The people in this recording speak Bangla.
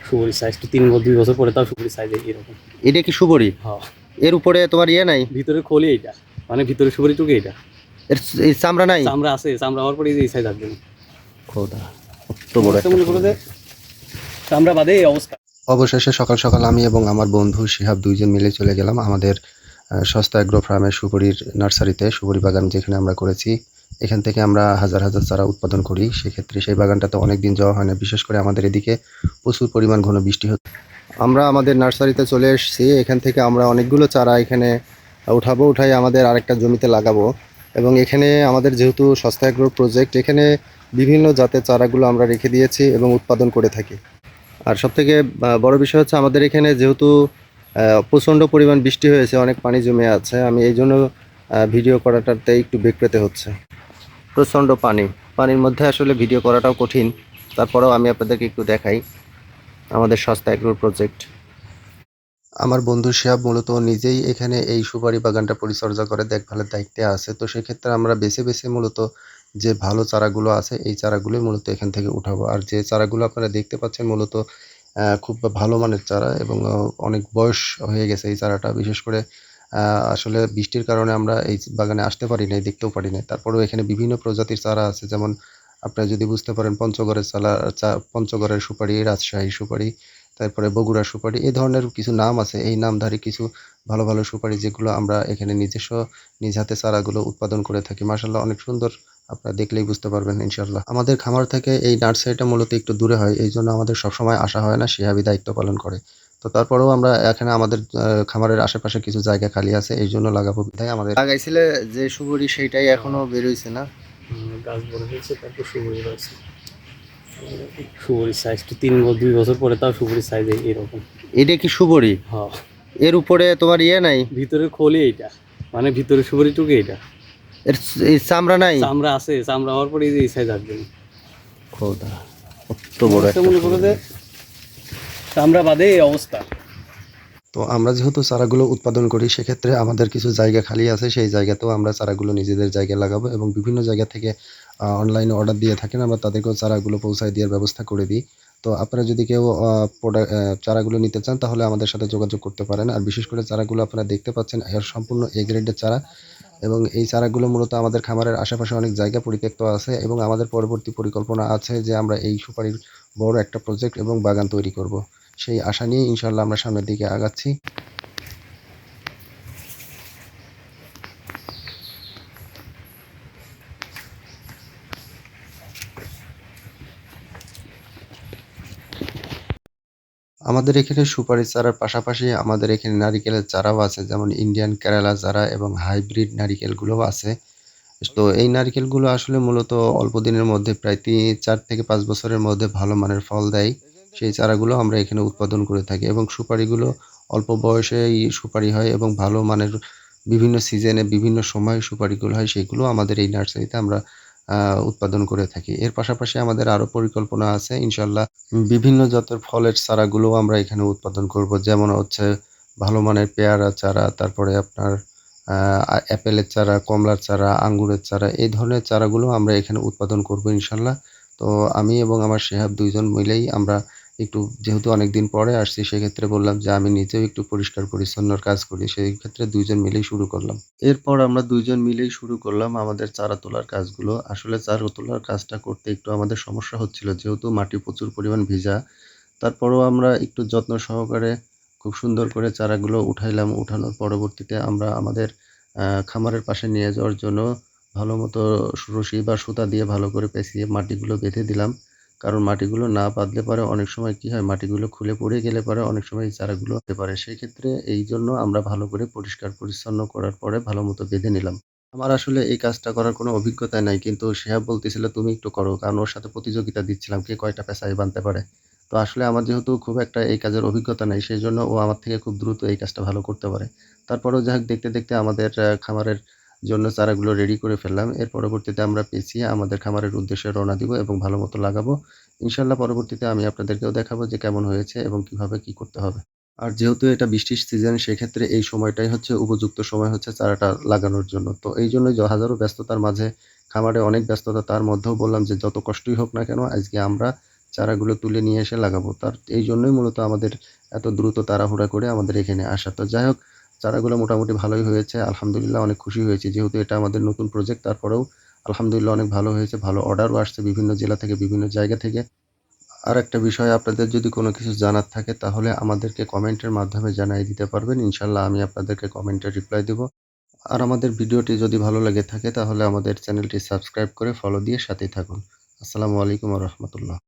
সুপুরির সাইজ তো 2 বছর পরে তাও সুপুরির সাইজ এরকম। এটা কি সুপুরি? হ্যাঁ, এর উপরে তোমার ইয়ে নাই? ভিতরে খোলে এটা, মানে ভিতরে সুপুরিটুকু এটা। এর এই চামড়া নাই? চামড়া আছে, চামড়া হওয়ার পরে এই সাইজ আসবে না। খোদা, কত বড় একটা মনে করে যে চামড়া বাদে এই অবস্থা। অবশেষে সকাল সকাল আমি এবং আমার বন্ধু শিহাব দুইজন মিলে চলে গেলাম আমাদের সস্তা এগ্রো ফার্মের সুপুরির নার্সারিতে, সুপুরি বাগান যেখানে আমরা করেছি। এখান থেকে আমরা হাজার হাজার চারা উৎপাদন করি। সেক্ষেত্রে সেই বাগানটাতে অনেক দিন যাওয়া হয় না, বিশেষ করে আমাদের এদিকে প্রচুর পরিমাণ ঘন বৃষ্টি হচ্ছে। আমরা আমাদের নার্সারিতে চলে এসেছি। এখান থেকে আমরা অনেকগুলো চারা এখানে উঠাই আমাদের আরেকটা জমিতে লাগাবো। এবং এখানে আমাদের যেহেতু সস্তা এগ্রো প্রজেক্ট, এখানে বিভিন্ন জাতের চারাগুলো আমরা রেখে দিয়েছি এবং উৎপাদন করে থাকি। আর সবথেকে বড় বিষয় হচ্ছে আমাদের এখানে যেহেতু প্রচণ্ড পরিমাণ বৃষ্টি হয়েছে, অনেক পানি জমে আছে, আমি এই জন্য ভিডিও করাটাতে একটু বেগ পেতে হচ্ছে। প্রচণ্ড পানির মধ্যে আসলে ভিডিও করাটাও কঠিন। তারপরেও আমি আপনাদেরকে একটু দেখাই আমাদের সস্তা এগ্রো প্রজেক্ট। আমার বন্ধু শিহাব মূলত নিজেই এখানে এই সুপারি বাগানটা পরিচর্যা করে, দেখভালের দায়িত্বে আছে। তো সেক্ষেত্রে আমরা বেছে বেছে মূলত যে ভালো চারাগুলো আছে এই চারাগুলোই মূলত এখান থেকে উঠাবো। আর যে চারাগুলো আপনারা দেখতে পাচ্ছেন মূলত খুব ভালো মানের চারা এবং অনেক বয়স হয়ে গেছে এই চারাটা। বিশেষ করে আসলে বৃষ্টির কারণে আমরা এই বাগানে আসতে পারি নাই, দেখতেও পারি নাই। তারপরেও এখানে বিভিন্ন প্রজাতির চারা আছে, যেমন আপনারা যদি বুঝতে পারেন পঞ্চগড়ের সুপারি, রাজশাহী সুপারি, তারপরে বগুড়া সুপারি, এই ধরনের কিছু নাম আছে। এই নামধারী কিছু ভালো ভালো সুপারি যেগুলো আমরা এখানে নিজস্ব নিজ হাতে চারাগুলো উৎপাদন করে থাকি। মাশাআল্লাহ, অনেক সুন্দর, আপনারা দেখলেই বুঝতে পারবেন ইনশাআল্লাহ। আমাদের খামার থেকে এই নার্সারিটা মূলত একটু দূরে হয়, এই জন্য আমাদের সবসময় আসা হয় না, শিহাবই দায়িত্ব পালন করে। তো তারপরেও আমরা এখানে আমাদের খামারের আশেপাশে কিছু জায়গা খালি আছে, এই জন্য লাগাবো বিধায় আমাদের লাগাইছিলে যে সুপারি সেইটাই এখনো বের হইছে না। গাছ বড় হয়েছে, তারপর সুপুরি রয়েছে। সুপুরির সাইজ তো 2 বছর পরে তাও সুপুরির সাইজ এরকম। এটা কি সুপারি? হ্যাঁ, এর উপরে তোমার ইয়ে নাই? ভিতরে খোলে এটা, মানে ভিতরে সুপুরিটুকু এটা। এর এই চামড়া নাই? চামড়া আছে, চামড়া হওয়ার পরে এই সাইজ আসবে না। খোদা, কত বড় একটা মনে করে যে চামড়া বাদে এই অবস্থা। তো আমরা যেহেতু চারাগুলো উৎপাদন করি, সেক্ষেত্রে আমাদের কিছু জায়গা খালি আছে, সেই জায়গাতেও আমরা চারাগুলো নিজেদের জায়গায় লাগাবো এবং বিভিন্ন জায়গা থেকে অনলাইনে অর্ডার দিয়ে থাকেন, আমরা তাদেরকেও চারাগুলো পৌঁছায় দেওয়ার ব্যবস্থা করে দিই। তো আপনারা যদি কেউ চারাগুলো নিতে চান তাহলে আমাদের সাথে যোগাযোগ করতে পারেন। আর বিশেষ করে চারাগুলো আপনারা দেখতে পাচ্ছেন এর সম্পূর্ণ এ গ্রেডের চারা এবং এই চারাগুলো মূলত আমাদের খামারের আশেপাশে অনেক জায়গা পরিত্যক্ত আছে এবং আমাদের পরবর্তী পরিকল্পনা আছে যে আমরা এই সুপারির বড় একটা প্রজেক্ট এবং বাগান তৈরি করব। সেই আশা নিয়ে ইনশাআল্লাহ আমরা সামনের দিকে আগাচ্ছি। আমাদের এখানে সুপারির চারার পাশাপাশি আমাদের এখানে নারিকেলের চারাও আছে, যেমন ইন্ডিয়ান কেরালা চারা এবং হাইব্রিড নারিকেলগুলোও আছে। তো এই নারিকেলগুলো আসলে মূলত অল্প দিনের মধ্যে প্রায় 4 থেকে 5 বছরের মধ্যে ভালো মানের ফল দেয়। সেই চারাগুলো আমরা এখানে উৎপাদন করে থাকি এবং সুপারিগুলো অল্প বয়সেই সুপারি হয় এবং ভালো মানের বিভিন্ন সিজনে বিভিন্ন সময়ে সুপারিগুলো হয়, সেগুলো আমাদের এই নার্সারিতে আমরা উৎপাদন করে থাকি। এর পাশাপাশি আমাদের আরও পরিকল্পনা আছে ইনশাআল্লাহ, বিভিন্ন জাতের ফলের চারাগুলোও আমরা এখানে উৎপাদন করব। যেমন হচ্ছে ভালো মানের পেয়ারা চারা, তারপরে আপনার অ্যাপেলের চারা, কমলার চারা, আঙ্গুরের চারা, এই ধরনের চারাগুলো আমরা এখানে উৎপাদন করব ইনশাআল্লাহ। তো আমি এবং আমার শিহাব ২ জন মিলেই আমরা একটু, যেহেতু অনেকদিন পরে আসছি, সেক্ষেত্রে বললাম যে আমি নিজেও একটু পরিষ্কার পরিচ্ছন্নর কাজ করি। সেই ক্ষেত্রে ২ জন মিলেই শুরু করলাম। এরপর আমরা ২ জন মিলেই শুরু করলাম আমাদের চারা তোলার কাজগুলো। আসলে চারা তোলার কাজটা করতে একটু আমাদের সমস্যা হচ্ছিল, যেহেতু মাটি প্রচুর পরিমাণ ভিজা। তারপরেও আমরা একটু যত্ন সহকারে খুব সুন্দর করে চারাগুলো উঠাইলাম। উঠানোর পরবর্তীতে আমরা আমাদের খামারের পাশে নিয়ে যাওয়ার জন্য ভালোমতো রশি বা সুতা দিয়ে ভালো করে পেঁচিয়ে মাটিগুলো বেঁধে দিলাম। কারণ মাটিগুলো না বাঁধলে পরে অনেক সময় কি হয়, মাটিগুলো খুলে পড়ে গেলে পরে অনেক সময় এই চারাগুলো হতে পারে। সেক্ষেত্রে এইজন্য আমরা ভালো করে পরিষ্কার পরিচ্ছন্ন করার পরে ভালোমতো বেঁধে নিলাম। আমার আসলে এই কাজটা করার কোনো অভিজ্ঞতা নাই, কিন্তু শিহাব বলতেছিল তুমি একটু করো। কারণ ওর সাথে প্রতিযোগিতা দিচ্ছিলাম কে কয়টা পেঁচাই বাঁধতে পারে। তো আসলে আমার যেহেতু খুব একটা এই কাজের অভিজ্ঞতা নাই, সেজন্য ও আমার থেকে খুব দ্রুত এই কাজটা ভালো করতে পারে। তারপরেও যাই হোক, দেখতে দেখতে আমাদের খামারের জন্য চারাগুলো রেডি করে ফেললাম। এর পরবর্তীতে আমরা পেঁচিয়ে আমাদের খামারের উদ্দেশ্যে রওনা দিব এবং ভালোমতো লাগাবো। ইনশাআল্লাহ পরবর্তীতে আমি আপনাদেরকেও দেখাবো যে কেমন হয়েছে এবং কিভাবে কি করতে হবে। আর যেহেতু এটা বৃষ্টির সিজন, সেক্ষেত্রে এই সময়টাই হচ্ছে উপযুক্ত সময় হচ্ছে চারাটা লাগানোর জন্য। তো এইজন্যই হাজারো ব্যস্ততার মাঝে, খামারে অনেক ব্যস্ততা, তার মধ্যেও বললাম যে যত কষ্টই হোক না কেন আজকে আমরা চারাগুলো তুলে নিয়ে এসে লাগাবো। এই জন্যই মূলত আমাদের এত দ্রুত তাড়াহুড়া করে আমাদের এখানে আসা। তো যাই হোক, চারাগুলো মোটামুটি ভালোই হয়েছে। আলহামদুলিল্লাহ অনেক খুশি হয়েছি। যেহেতু এটা আমাদের নতুন প্রজেক্ট, তারপরেও আলহামদুলিল্লাহ অনেক ভালো হয়েছে। ভালো অর্ডারও আসছে বিভিন্ন জেলা থেকে, বিভিন্ন জায়গা থেকে। আরেকটা বিষয়, আপনাদের যদি কোনো কিছু জানার থাকে তাহলে আমাদেরকে কমেন্টের মাধ্যমে জানিয়ে দিতে পারবেন। ইনশাআল্লাহ আমি আপনাদেরকে কমেন্টে রিপ্লাই দেব। আর আমাদের ভিডিওটি যদি ভালো লেগে থাকে তাহলে আমাদের চ্যানেলটি সাবস্ক্রাইব করে ফলো দিয়ে সাথেই থাকুন। আসসালামু আলাইকুম ওয়া রাহমাতুল্লাহ।